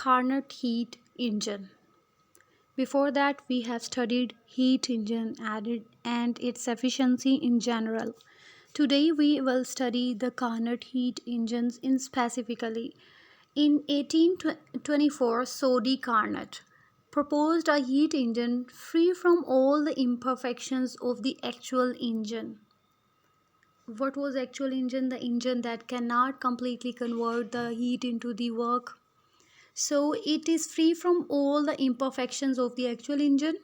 Carnot heat engine. Before that, we have studied heat engine and its efficiency in general. Today, we will study the Carnot heat engines in specifically. In 1824, Sodi Carnot proposed a heat engine free from all the imperfections of the actual engine. What was actual engine? The engine that cannot completely convert the heat into the work. So it is free from all the imperfections of the actual engine.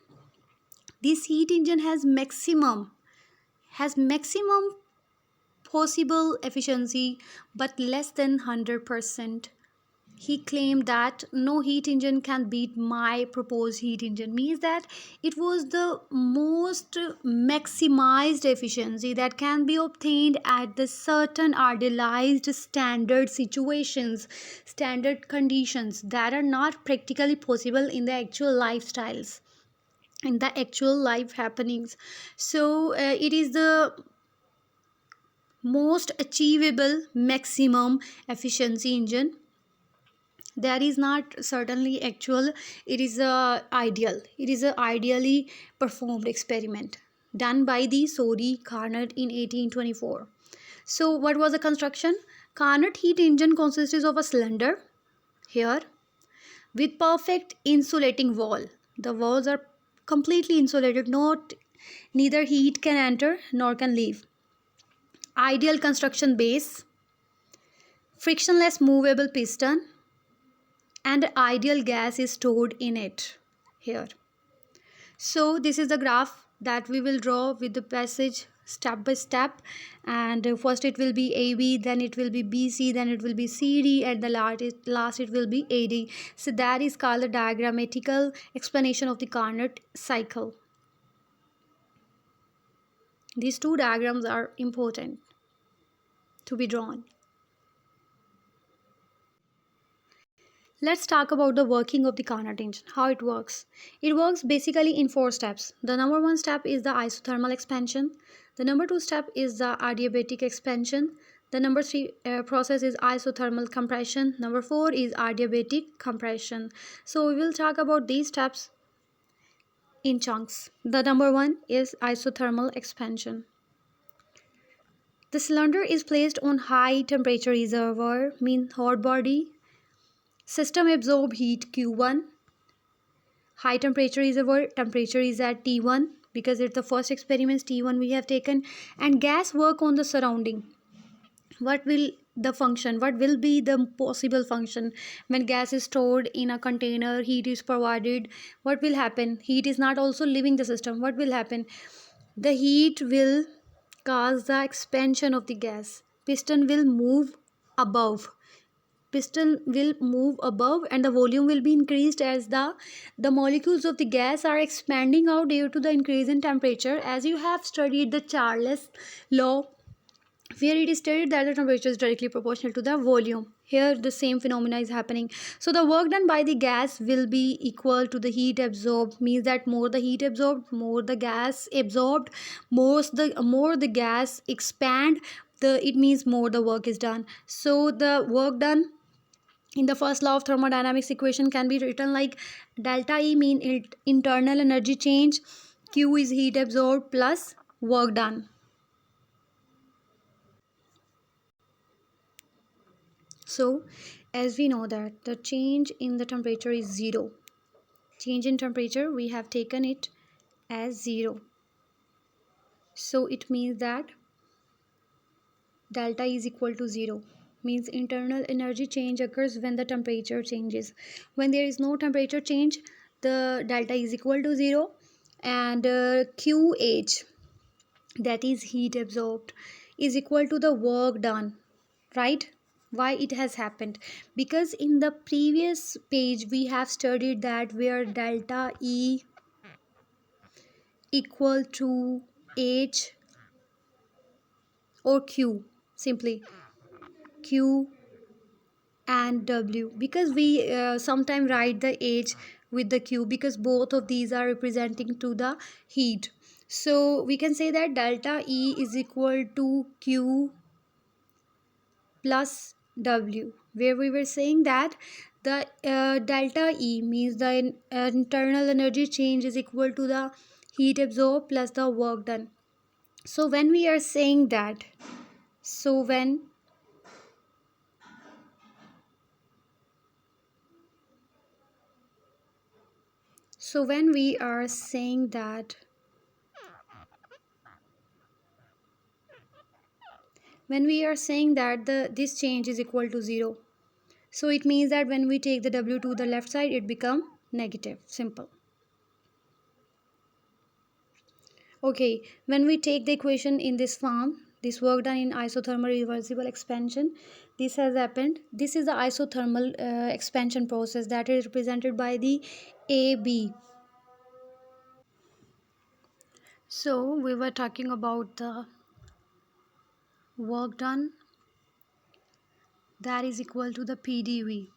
This heat engine has maximum possible efficiency but less than 100%. He claimed that no heat engine can beat my proposed heat engine, means that it was the most maximized efficiency that can be obtained at the certain idealized standard situations, standard conditions that are not practically possible in the actual lifestyles, in the actual life happenings. So it is the most achievable maximum efficiency engine. That is not certainly actual, it is a ideally performed experiment done by the Sodi Carnot in 1824. So what was the construction? Carnot heat engine consists of a cylinder here with perfect insulating wall. The walls are completely insulated, neither heat can enter nor can leave. Ideal construction base, frictionless movable piston, and ideal gas is stored in it here. So this is the graph that we will draw with the passage step by step, and first it will be AB, then it will be BC, then it will be CD, and the last it will be AD. So that is called the diagrammatical explanation of the Carnot cycle. These two diagrams are important to be drawn. Let's talk about the working of the Carnot engine, how it works. It works basically in 4 steps. The number 1 step is the isothermal expansion. The number 2 step is the adiabatic expansion. The number 3 process is isothermal compression. Number 4 is adiabatic compression. So we will talk about these steps in chunks. The number 1 is isothermal expansion. The cylinder is placed on high temperature reservoir, means hot body. System absorb heat Q1. High temperature reservoir, temperature is at T1 because it's the first experiment T1 we have taken, and gas work on the surrounding. What will be the possible function when gas is stored in a container, heat is provided? What will happen? Heat is not also leaving the system. What will happen? The heat will cause the expansion of the gas. Piston will move above and the volume will be increased as the molecules of the gas are expanding out due to the increase in temperature. As you have studied the Charles law, where it is stated that the temperature is directly proportional to the volume. Here the same phenomena is happening. So the work done by the gas will be equal to the heat absorbed, means that more the heat absorbed, more the gas absorbed, more the gas expand, it means more the work is done. So the work done in the first law of thermodynamics equation can be written like delta E, mean internal energy change, Q is heat absorbed plus work done. So as we know that the change in the temperature is 0. Change in temperature, we have taken it as 0. So it means that delta is equal to 0. Means internal energy change occurs when the temperature changes. When there is no temperature change, the delta is equal to 0, and QH, that is heat absorbed, is equal to the work done, right? Why it has happened? Because in the previous page we have studied that where delta E equal to H or Q, simply Q and W, because we sometimes write the H with the Q because both of these are representing to the heat. So we can say that delta E is equal to Q plus W. where we were saying that the delta E means the internal energy change is equal to the heat absorbed plus the work done. So when we are saying that, so when we are saying that, the this change is equal to 0, so it means that when we take the W to the left side, it become negative. Simple. Okay, when we take the equation in this form, this work done in isothermal reversible expansion, this has happened. This is the isothermal expansion process that is represented by the AB. So we were talking about the work done that is equal to the PDV.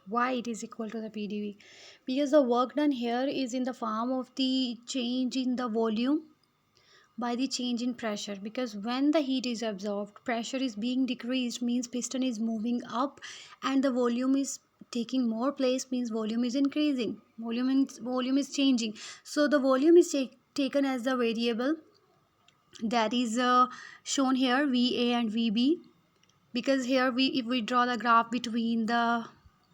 Why it is equal to the PDV? Because the work done here is in the form of the change in the volume by the change in pressure, because when the heat is absorbed, pressure is being decreased, means piston is moving up, and the volume is taking more place, means volume is increasing, volume is changing. So the volume is taken as the variable that is shown here, VA and VB, because here we, if we draw the graph between the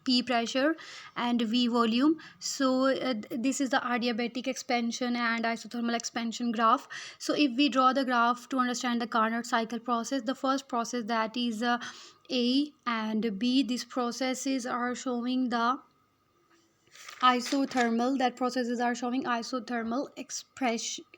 P pressure and V volume, so this is the adiabatic expansion and isothermal expansion graph. So if we draw the graph to understand the Carnot cycle process, the first process, that is A and B, these processes are showing the isothermal, that processes are showing isothermal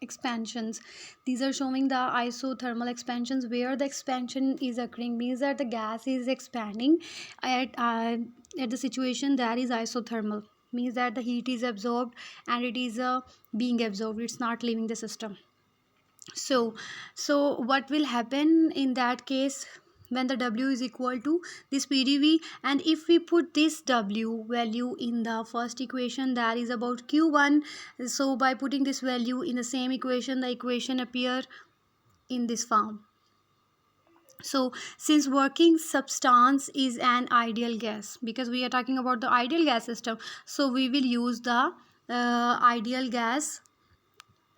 expansions. These are showing the isothermal expansions, where the expansion is occurring means that the gas is expanding at the situation that is isothermal, means that the heat is absorbed and it is being absorbed, it's not leaving the system. So what will happen in that case when the W is equal to this PDV, and if we put this W value in the first equation, that is about Q1, so by putting this value in the same equation, the equation appear in this form. So since working substance is an ideal gas, because we are talking about the ideal gas system, so we will use the ideal gas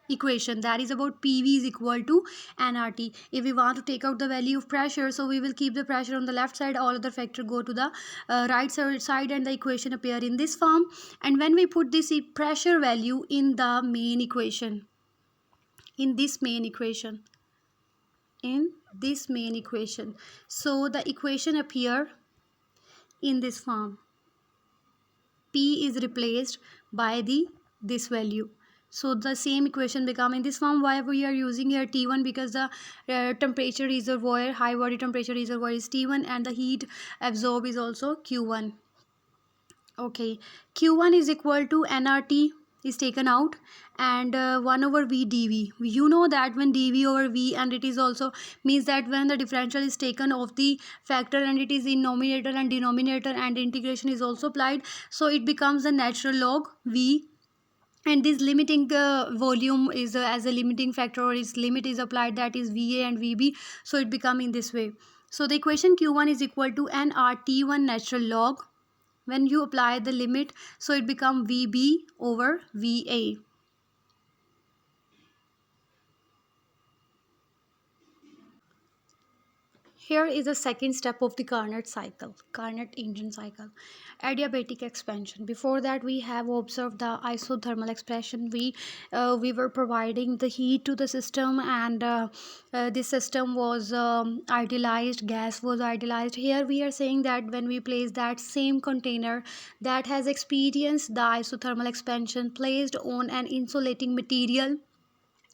equation, that is about PV is equal to nRT. If we want to take out the value of pressure, so we will keep the pressure on the left side, all other factor go to the right side, and the equation appear in this form. And when we put this pressure value in the main equation, in this main equation, so the equation appear in this form. P is replaced by the this value, so the same equation become in this form. Why we are using here T1? Because the temperature reservoir, high body temperature reservoir is T1, and the heat absorbed is also Q1. Okay, Q1 is equal to nRT is taken out, and 1 over V dV. You know that when dV over V, and it is also means that when the differential is taken of the factor and it is in numerator and denominator, and integration is also applied, so it becomes the natural log V, and this limiting volume is as a limiting factor, or its limit is applied, that is VA and VB, so it become in this way. So the equation Q1 is equal to nRT1 natural log. When you apply the limit, so it become VB over VA. Here is the second step of the Carnot engine cycle, adiabatic expansion. Before that, we have observed the isothermal expansion. We were providing the heat to the system, and this system was idealized, gas was idealized. Here we are saying that when we place that same container that has experienced the isothermal expansion placed on an insulating material,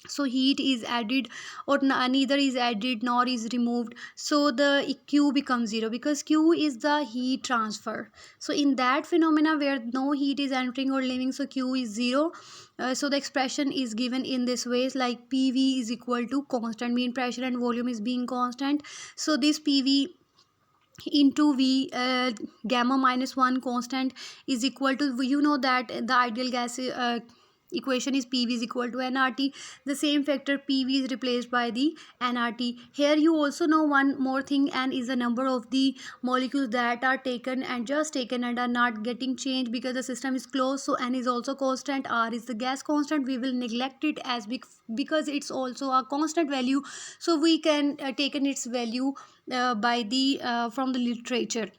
so heat is added, or neither is added nor is removed, so the Q becomes 0, because Q is the heat transfer. So in that phenomena where no heat is entering or leaving, so Q is 0. So the expression is given in this way, like PV is equal to constant, mean pressure and volume is being constant, so this PV into V, gamma minus 1 constant, is equal to, you know that the ideal gas equation is PV is equal to nRT. The same factor PV is replaced by the nRT. Here you also know one more thing, n is the number of the molecules that are taken and just taken and are not getting changed because the system is closed. So n is also constant, r is the gas constant. We will neglect it as big because it's also a constant value, so we can taken its value by the from the literature.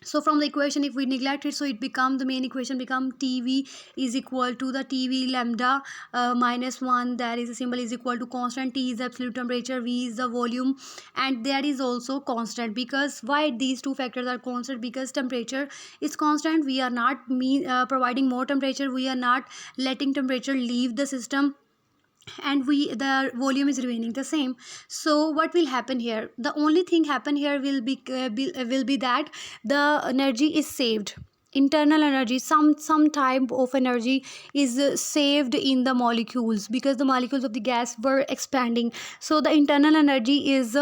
So from the equation, if we neglect it, so it become the main equation become TV is equal to the TV lambda minus 1, that is a symbol is equal to constant. T is the absolute temperature, V is the volume, and that is also constant. Because why these two factors are constant? Because temperature is constant. We are not providing more temperature, we are not letting temperature leave the system, and the volume is remaining the same. So what will happen here? The only thing happen here will be that the energy is saved. Internal energy, some type of energy is saved in the molecules because the molecules of the gas were expanding. So the internal energy is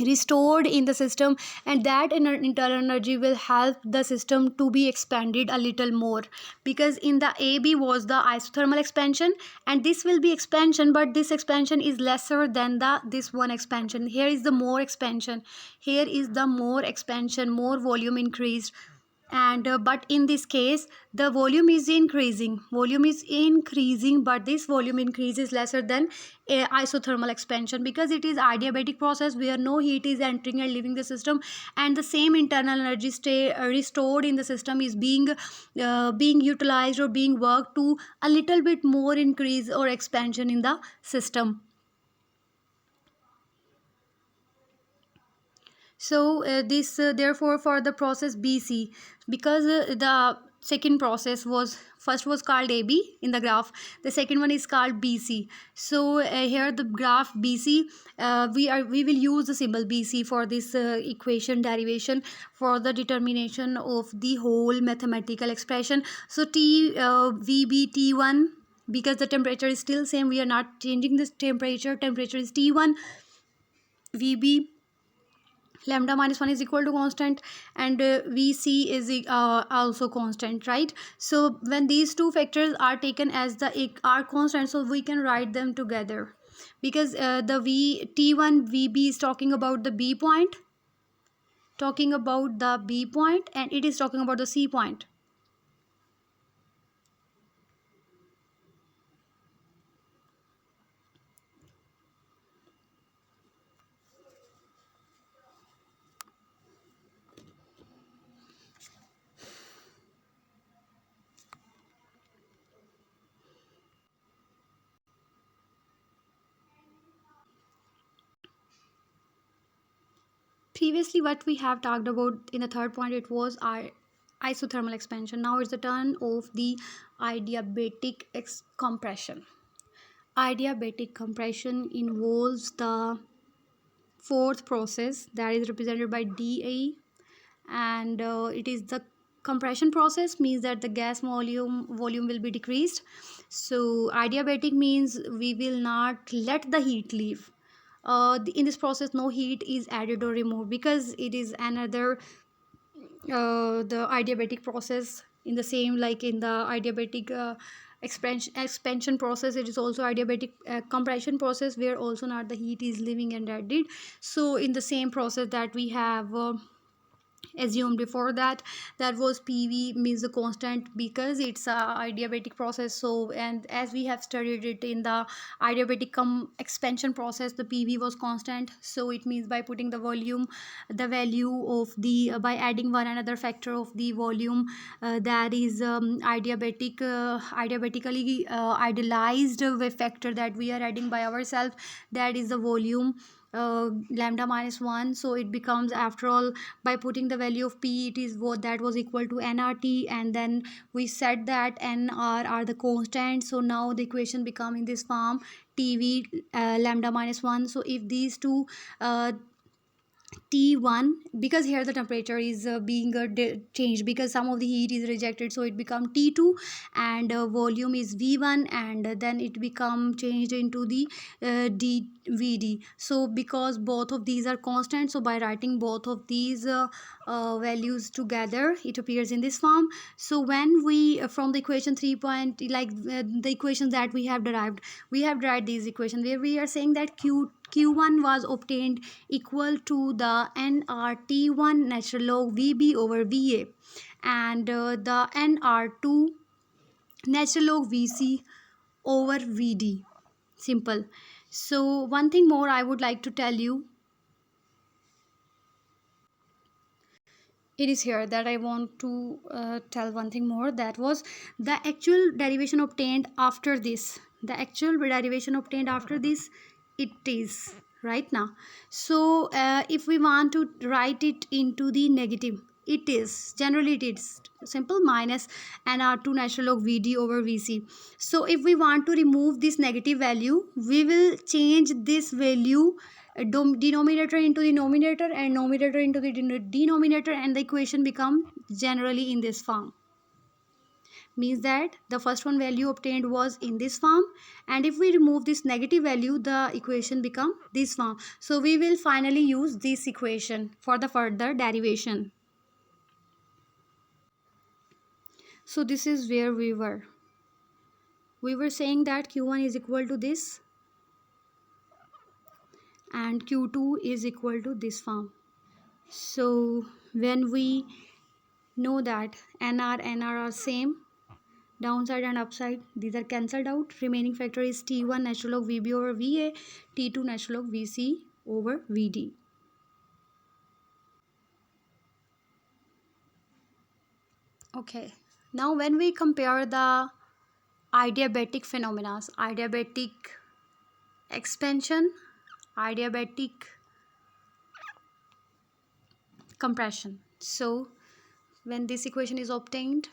restored in the system, and that internal energy will help the system to be expanded a little more, because in the AB was the isothermal expansion, and this will be expansion, but this expansion is lesser than the this one expansion. Here is the more expansion, here is the more expansion, more volume increased. And but in this case the volume is increasing, but this volume increase is lesser than a isothermal expansion, because it is adiabatic process where no heat is entering and leaving the system, and the same internal energy stay restored in the system is being utilized or being worked to a little bit more increase or expansion in the system. So this therefore for the process BC, because the second process was first was called AB in the graph, the second one is called BC. So here the graph BC, we will use the symbol BC for this equation derivation for the determination of the whole mathematical expression. So T VB T1, because the temperature is still same, we are not changing this temperature is T1. VB lambda minus 1 is equal to constant, and Vc is also constant, right? So when these two factors are taken as the are constant, so we can write them together, because the T1 Vb is talking about the B point, and it is talking about the C point. Previously what we have talked about in the third point, it was our isothermal expansion. Now it's the turn of the adiabatic compression. Adiabatic compression involves the fourth process that is represented by DA, and it is the compression process, means that the gas volume will be decreased. So adiabatic means we will not let the heat leave. In this process no heat is added or removed, because it is another the adiabatic process, in the same like in the adiabatic expansion process, it is also adiabatic compression process where also not the heat is leaving and added. So in the same process that we have assumed before, that was PV means the constant, because it's a adiabatic process. So and as we have studied it in the adiabatic expansion process, the PV was constant. So it means by putting the volume, the value of the by adding one another factor of the volume, that is adiabatically idealized factor that we are adding by ourselves, that is the volume lambda minus 1. So it becomes, after all, by putting the value of P, it is what that was equal to nRT, and then we said that nr are the constants. So now the equation become in this form, TV lambda minus 1. So if these two T1, because here the temperature is being changed, because some of the heat is rejected, so it become T2, and volume is V1, and then it become changed into the VD. So because both of these are constant, so by writing both of these values together, it appears in this form. So when we from the equation 3 point, like the equation that we have derived these equations where we are saying that Q1 was obtained equal to the nRT1 natural log VB over VA, and the nR2 natural log VC over VD. Simple. So one thing more I would like to tell you, it is here that I want to tell one thing more, that was the actual derivation obtained after this. The actual derivation obtained after this, it is right now. So if we want to write it into the negative, it is generally it is simple, minus nR2 natural log VD over VC. So if we want to remove this negative value, we will change this value denominator into the numerator and numerator into the denominator, and the equation become generally in this form. Means that the first one value obtained was in this form, and if we remove this negative value, the equation become this form. So we will finally use this equation for the further derivation. So this is where we were saying that Q1 is equal to this and Q2 is equal to this form. So when we know that NR are same, downside and upside, these are cancelled out. Remaining factor is T1 natural log VB over VA, T2 natural log VC over VD. Okay, now when we compare the adiabatic phenomena, adiabatic expansion, adiabatic compression. So when this equation is obtained,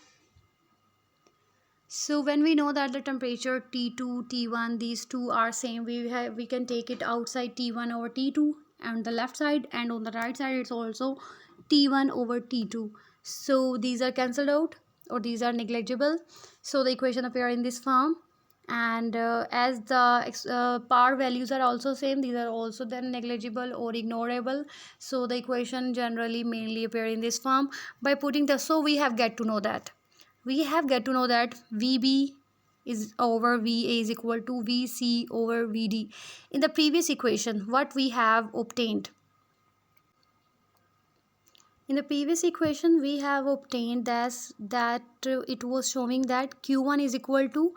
so when we know that the temperature T2, T1, these two are same, we can take it outside T1 over T2 on the left side, and on the right side it's also T1 over T2. So these are cancelled out, or these are negligible. So the equation appear in this form, and as the power values are also same, these are also then negligible or ignorable. So the equation generally mainly appear in this form. By putting the, so we have get to know that VB is over VA is equal to VC over VD. In the previous equation, what we have obtained? In the previous equation, we have obtained that it was showing that Q1 is equal to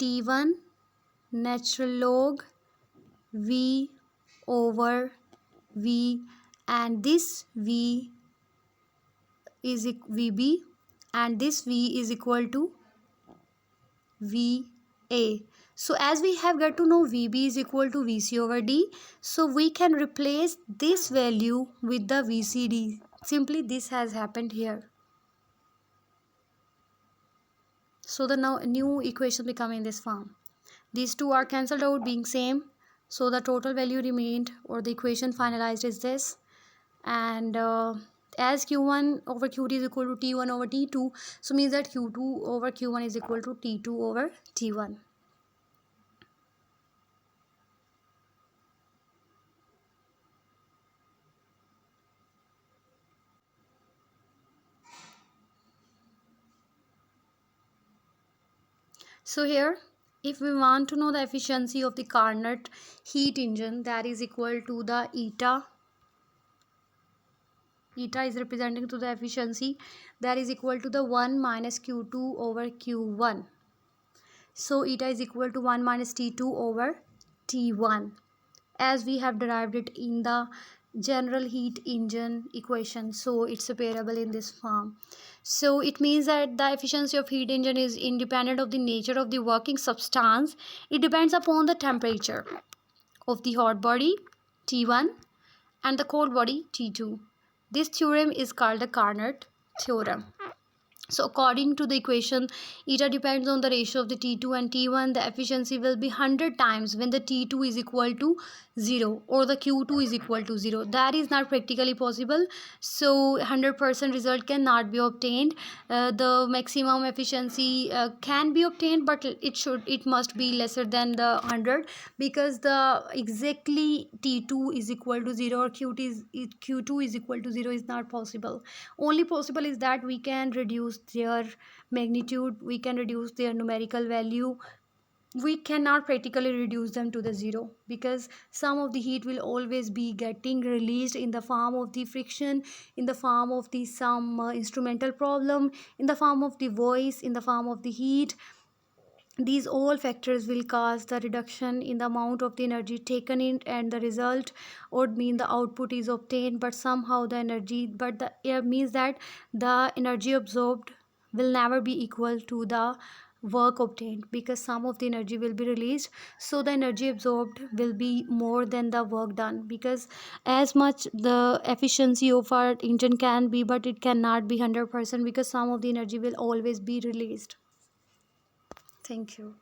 T1 natural log V over V, and this V is VB, and this V is equal to VA. So as we have got to know VB is equal to VC over D, so we can replace this value with the VCD. Simply this has happened here. So the now new equation become in this form. These two are cancelled out being same, so the total value remained, or the equation finalized is this. And as Q1 over Q2 is equal to T1 over T2, so means that Q2 over Q1 is equal to T2 over T1. So here, if we want to know the efficiency of the Carnot heat engine, that is equal to the eta. Eta is representing to the efficiency, that is equal to the 1 minus Q2 over Q1. So eta is equal to 1 minus T2 over T1, as we have derived it in the general heat engine equation. So it's apparable in this form. So it means that the efficiency of heat engine is independent of the nature of the working substance. It depends upon the temperature of the hot body T1 and the cold body T2. This theorem is called the Carnot theorem. So according to the equation, eta depends on the ratio of the T2 and T1. The efficiency will be 100 times when the T2 is equal to 0 or the Q2 is equal to 0. That is not practically possible. So 100% result cannot be obtained. The maximum efficiency can be obtained, but it must be lesser than the 100, because the exactly T2 is equal to 0 or Q2 is equal to 0 is not possible. Only possible is that we can reduce their magnitude, we can reduce their numerical value. We cannot practically reduce them to the zero, because some of the heat will always be getting released in the form of the friction, in the form of the some instrumental problem, in the form of the voice, in the form of the heat. These all factors will cause the reduction in the amount of the energy taken in, and the result would mean the output is obtained, but somehow the energy, but the it means that the energy absorbed will never be equal to the work obtained, because some of the energy will be released, so the energy absorbed will be more than the work done, because as much the efficiency of our engine can be, but it cannot be 100%, because some of the energy will always be released. Thank you.